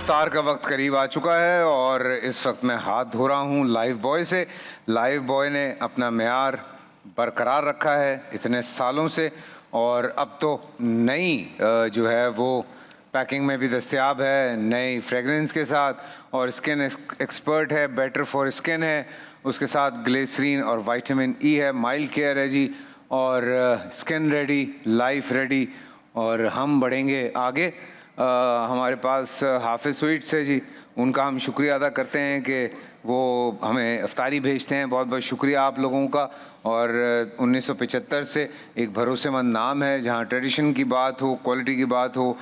افطار کا وقت قریب آ چکا ہے اور اس وقت میں ہاتھ دھو رہا ہوں لائف بوائے سے. لائف بوائے نے اپنا معیار برقرار رکھا ہے اتنے سالوں سے, اور اب تو نئی جو ہے وہ پیکنگ میں بھی دستیاب ہے, نئی فریگرنس کے ساتھ, اور اسکن ایکسپرٹ ہے, بیٹر فار اسکن ہے, اس کے ساتھ گلیسرین اور وائٹامن ای ہے, مائلڈ کیئر ہے جی, اور اسکن ریڈی, لائف ریڈی, اور ہم بڑھیں گے آگے. ہمارے پاس حافظ سویٹس ہے جی, ان کا ہم شکریہ ادا کرتے ہیں کہ وہ ہمیں افطاری بھیجتے ہیں. بہت بہت شکریہ آپ لوگوں کا. اور 1975 سے ایک بھروسے مند نام ہے, جہاں ٹریڈیشن کی بات ہو, کوالٹی کی بات ہو,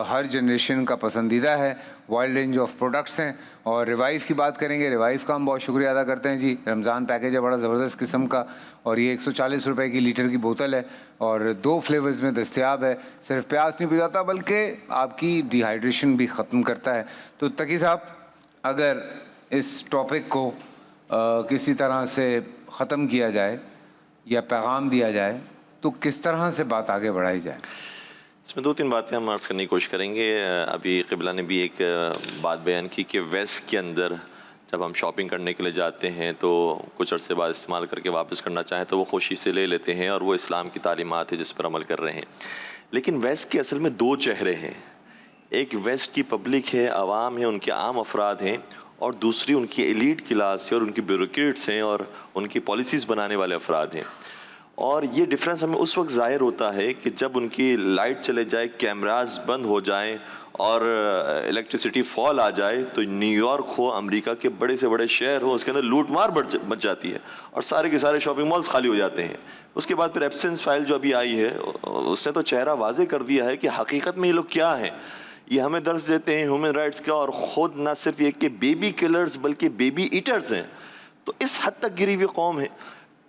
ہر جنریشن کا پسندیدہ ہے. وائلڈ رینج آف پروڈکٹس ہیں. اور ریوائیو کی بات کریں گے, ریوائیو کا ہم بہت شکریہ ادا کرتے ہیں جی. رمضان پیکیج ہے بڑا زبردست قسم کا, اور یہ 140 روپے کی لیٹر کی بوتل ہے, اور 2 فلیورز میں دستیاب ہے. صرف پیاس نہیں بجھاتا بلکہ آپ کی ڈی ہائیڈریشن بھی ختم کرتا ہے. تو تقی صاحب, اگر اس ٹاپک کو کسی طرح سے ختم کیا جائے یا پیغام دیا جائے تو کس طرح سے بات آگے بڑھائی جائے؟ اس میں 2-3 باتیں ہم عرض کرنے کی کوشش کریں گے. ابھی قبلہ نے بھی ایک بات بیان کی کہ ویسٹ کے اندر جب ہم شاپنگ کرنے کے لیے جاتے ہیں تو کچھ عرصے بعد استعمال کر کے واپس کرنا چاہیں تو وہ خوشی سے لے لیتے ہیں, اور وہ اسلام کی تعلیمات ہے جس پر عمل کر رہے ہیں. لیکن ویسٹ کے اصل میں 2 چہرے ہیں. ایک ویسٹ کی پبلک ہے, عوام ہے, ان کے عام افراد ہیں, اور دوسری ان کی ایلیٹ کلاس ہے اور ان کی بیوروکریٹس ہیں اور ان کی پالیسیز بنانے والے افراد ہیں. اور یہ ڈفرینس ہمیں اس وقت ظاہر ہوتا ہے کہ جب ان کی لائٹ چلے جائے, کیمراز بند ہو جائیں اور الیکٹریسٹی فال آ جائے, تو نیو یارک ہو, امریکہ کے بڑے سے بڑے شہر ہو, اس کے اندر لوٹ مار مچ جاتی ہے اور سارے کے سارے شاپنگ مالز خالی ہو جاتے ہیں. اس کے بعد پھر ایبسنس فائل جو ابھی آئی ہے اس نے تو چہرہ واضح کر دیا ہے کہ حقیقت میں یہ لوگ کیا ہیں. یہ ہمیں درس دیتے ہیں ہیومن رائٹس کا, اور خود نہ صرف یہ کہ بیبی کلرز بلکہ بیبی ایٹرز ہیں. تو اس حد تک گری ہوئی قوم ہے.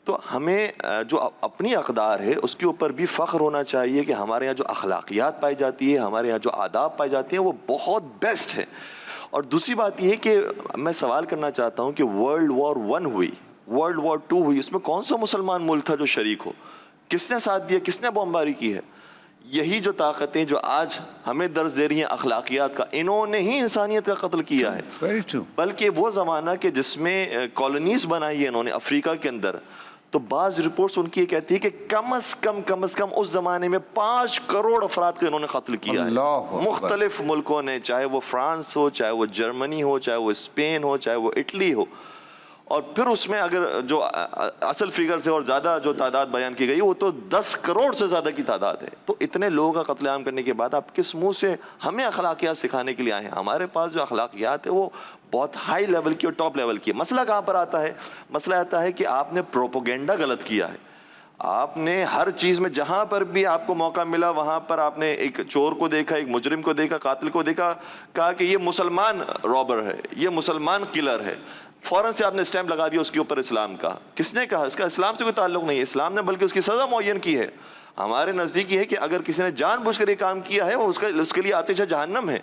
تو ہمیں جو اپنی اقدار ہے اس کے اوپر بھی فخر ہونا چاہیے کہ ہمارے یہاں جو اخلاقیات پائی جاتی ہے, ہمارے یہاں جو آداب پائے جاتے ہیں, وہ بہت بیسٹ ہے. اور دوسری بات یہ ہے کہ میں سوال کرنا چاہتا ہوں کہ ورلڈ وار 1 ہوئی, ورلڈ وار 2 ہوئی, اس میں کون سا مسلمان ملک تھا جو شریک ہو؟ کس نے ساتھ دیا, کس نے بمباری کی ہے؟ یہی جو طاقتیں جو آج ہمیں درس دے رہی ہیں اخلاقیات کا, انہوں نے ہی انسانیت کا قتل کیا ہے. بلکہ وہ زمانہ کہ جس میں کالونیز بنائی ہے انہوں نے افریقہ کے اندر, تو بعض رپورٹس ان کی یہ کہتی ہے کہ کم از کم اس زمانے میں 5 کروڑ افراد کو انہوں نے قتل کیا ہے, مختلف ملکوں نے, چاہے وہ فرانس ہو, چاہے وہ جرمنی ہو, چاہے وہ اسپین ہو, چاہے وہ اٹلی ہو. اور پھر اس میں اگر جو اصل فگر سے اور زیادہ جو تعداد بیان کی گئی وہ تو 10 کروڑ سے زیادہ کی تعداد ہے. تو اتنے لوگوں کا قتل عام کرنے کے بعد آپ کس منہ سے ہمیں اخلاقیات سکھانے کے لیے آئے ہیں؟ ہمارے پاس جو اخلاقیات ہے وہ بہت ہائی لیول کی اور ٹاپ لیول کی ہے. مسئلہ کہاں پر آتا ہے؟ مسئلہ آتا ہے کہ آپ نے پروپوگینڈا غلط کیا ہے. آپ نے ہر چیز میں جہاں پر بھی آپ کو موقع ملا وہاں پر آپ نے ایک چور کو دیکھا, ایک مجرم کو دیکھا, قاتل کو دیکھا, کہا کہ یہ مسلمان رابر ہے, یہ مسلمان کلر ہے, فوراً سے آپ نے اسٹیمپ لگا دیا اس کے اوپر اسلام کا. کس نے کہا؟ اس کا اسلام سے کوئی تعلق نہیں ہے. اسلام نے بلکہ اس کی سزا معین کی ہے. ہمارے نزدیک یہ ہے کہ اگر کسی نے جان بوجھ کر یہ کام کیا ہے وہ اس کے لیے آتش جہنم ہے.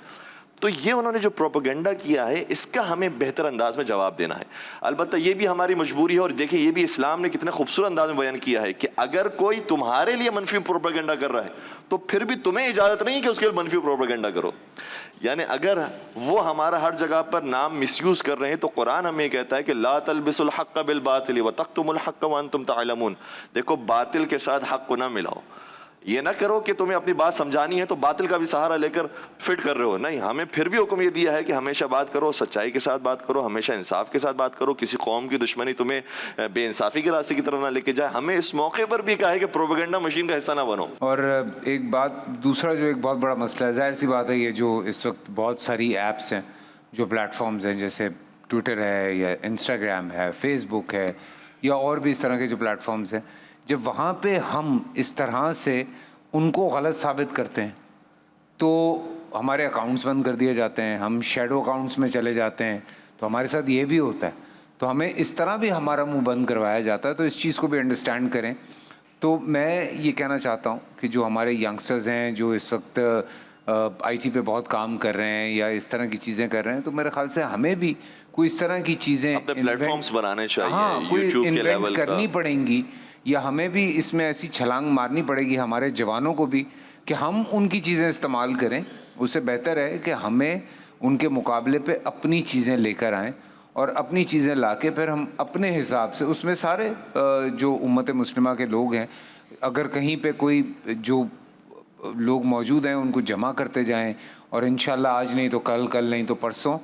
تو یہ انہوں نے جو پروپیگنڈا کیا ہے اس کا ہمیں بہتر انداز میں جواب دینا ہے. البتہ یہ بھی ہماری مجبوری ہے, اور دیکھیں یہ بھی اسلام نے کتنے خوبصورت انداز میں بیان کیا ہے کہ اگر کوئی تمہارے لیے منفی پروپیگنڈا کر رہا ہے تو پھر بھی تمہیں اجازت نہیں کہ اس کے لیے منفی پروپیگنڈا کرو. یعنی اگر وہ ہمارا ہر جگہ پر نام مس یوز کر رہے ہیں تو قرآن ہمیں کہتا ہے کہ لا تلبسوا الحق بالباطل وتکتموا الحق وانتم تعلمون. دیکھو باطل کے ساتھ حق کو نہ ملاؤ. یہ نہ کرو کہ تمہیں اپنی بات سمجھانی ہے تو باطل کا بھی سہارا لے کر فٹ کر رہے ہو. نہیں, ہمیں پھر بھی حکم یہ دیا ہے کہ ہمیشہ بات کرو, سچائی کے ساتھ بات کرو, ہمیشہ انصاف کے ساتھ بات کرو. کسی قوم کی دشمنی تمہیں بے انصافی کے راستے کی طرف نہ لے کے جائے. ہمیں اس موقع پر بھی کہا ہے کہ پروپیگنڈا مشین کا حصہ نہ بنو. اور ایک بات, دوسرا جو ایک بہت بڑا مسئلہ ہے, ظاہر سی بات ہے, یہ جو اس وقت بہت ساری ایپس ہیں, جو پلیٹ فارمز ہیں, جیسے ٹویٹر ہے یا انسٹاگرام ہے, فیس بک ہے, یا اور بھی اس طرح کے جو پلیٹ فارمز ہیں, جب وہاں پہ ہم اس طرح سے ان کو غلط ثابت کرتے ہیں تو ہمارے اکاؤنٹس بند کر دیے جاتے ہیں, ہم شیڈو اکاؤنٹس میں چلے جاتے ہیں. تو ہمارے ساتھ یہ بھی ہوتا ہے, تو ہمیں اس طرح بھی ہمارا منہ بند کروایا جاتا ہے. تو اس چیز کو بھی انڈرسٹینڈ کریں. تو میں یہ کہنا چاہتا ہوں کہ جو ہمارے ینگسٹرز ہیں جو اس وقت آئی ٹی پہ بہت کام کر رہے ہیں یا اس طرح کی چیزیں کر رہے ہیں, تو میرے خیال سے ہمیں بھی کوئی اس طرح کی چیزیں پلیٹ فارمز بنانے چاہیے, ہاں, کوئی انوینٹ کرنی پڑیں گی, یا ہمیں بھی اس میں ایسی چھلانگ مارنی پڑے گی ہمارے جوانوں کو بھی کہ ہم ان کی چیزیں استعمال کریں. اس سے بہتر ہے کہ ہمیں ان کے مقابلے پہ اپنی چیزیں لے کر آئیں اور اپنی چیزیں لا کے پھر ہم اپنے حساب سے اس میں سارے جو امت مسلمہ کے لوگ ہیں اگر کہیں پہ کوئی جو لوگ موجود ہیں ان کو جمع کرتے جائیں اور انشاءاللہ آج نہیں تو کل نہیں تو پرسوں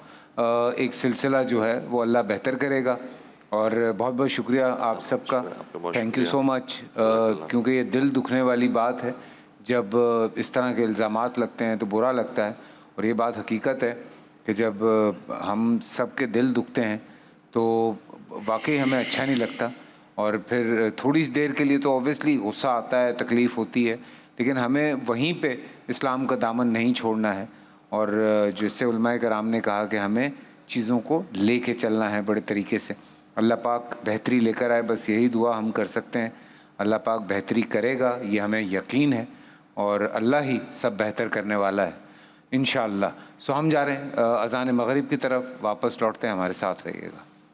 ایک سلسلہ جو ہے وہ اللہ بہتر کرے گا. اور بہت بہت شکریہ آپ سب کا, تھینک یو سو مچ, کیونکہ یہ دل دکھنے والی بات ہے جب اس طرح کے الزامات لگتے ہیں تو برا لگتا ہے, اور یہ بات حقیقت ہے کہ جب ہم سب کے دل دکھتے ہیں تو واقعی ہمیں اچھا نہیں لگتا, اور پھر تھوڑی سی دیر کے لیے تو اوبویسلی غصہ آتا ہے, تکلیف ہوتی ہے, لیکن ہمیں وہیں پہ اسلام کا دامن نہیں چھوڑنا ہے. اور جیسے علماء کرام نے کہا کہ ہمیں چیزوں کو لے کے چلنا ہے بڑے طریقے سے. اللہ پاک بہتری لے کر آئے, بس یہی دعا ہم کر سکتے ہیں. اللہ پاک بہتری کرے گا یہ ہمیں یقین ہے, اور اللہ ہی سب بہتر کرنے والا ہے انشاءاللہ. سو ہم جا رہے ہیں اذان مغرب کی طرف, واپس لوٹتے ہیں, ہمارے ساتھ رہیے گا.